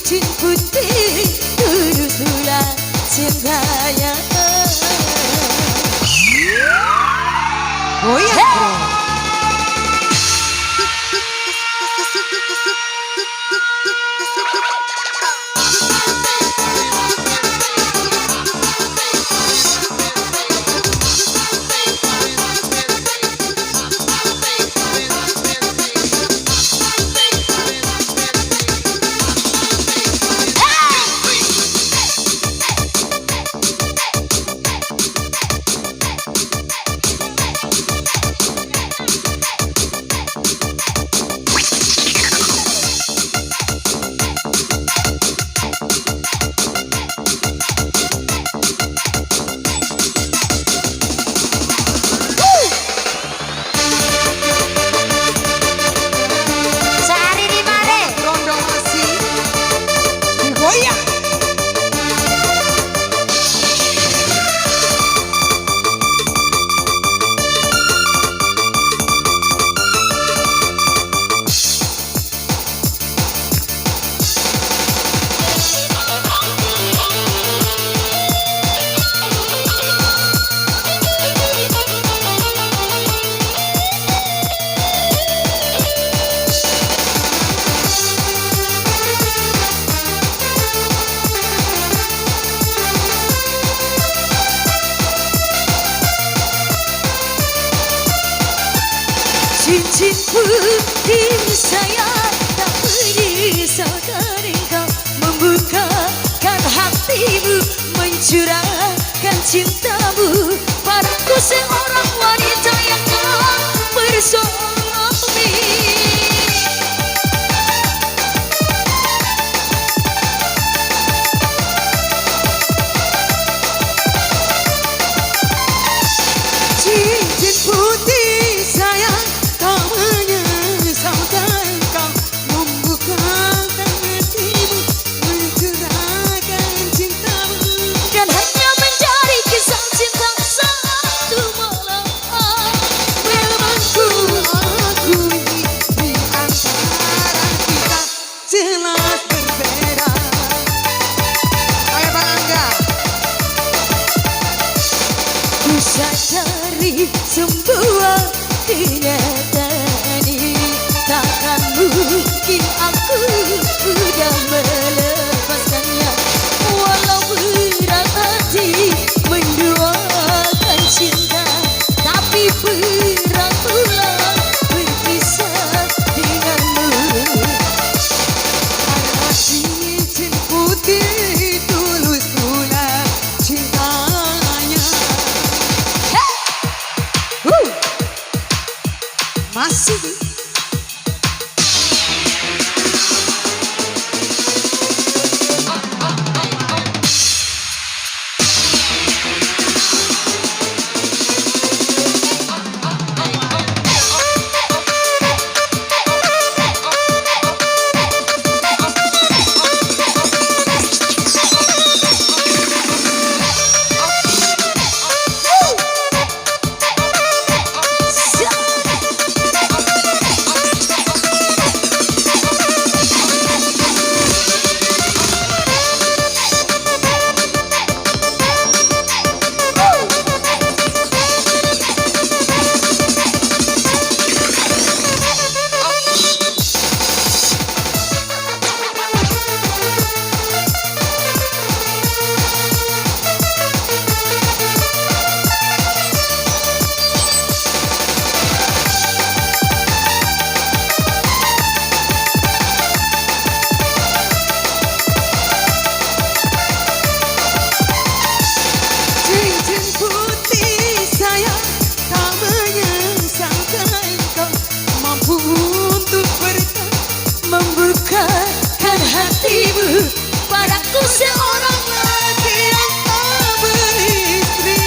cincin putih tuluslah cintanya. Oh ya, bro. Cincin putih sayang tak menyisahkan engkau, membukakan hatimu, mencurahkan cintamu padaku, seorang wanita yang telah bersuami. Cincin putih sayang tak menyesalkan kau, membukakan hatimu, mencurahkan cintamu, dan hanya menjadi kisah cinta satu malam. Memang ku akui di antara kita jelas berbeda. Ayo Bang Angga. Ku sadari sebuah kenyataan ini takkan mungkin aku sudah melepaskannya, walau berat hati menduakan cinta, tapi berat pula berpisah denganmu. Karena cincin putih tulus pula cintanya. Masih membukakan hatimu padaku, seorang laki yang tak beristri.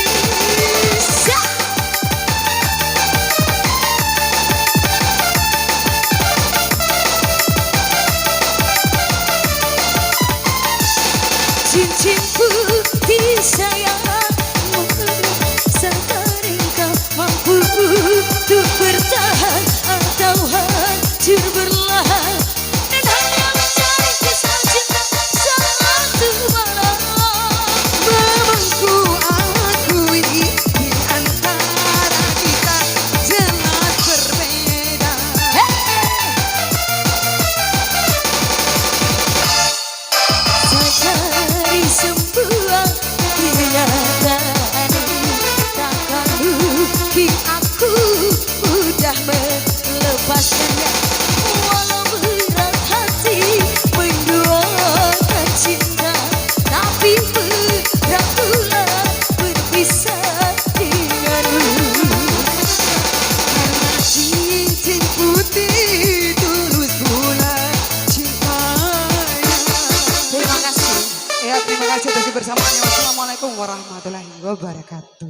Cincin putih sayang sadar engkau mampu untuk bertahan atau hancur berlahan, dan hanya mencari kisah cinta warahmatullahi wabarakatuh.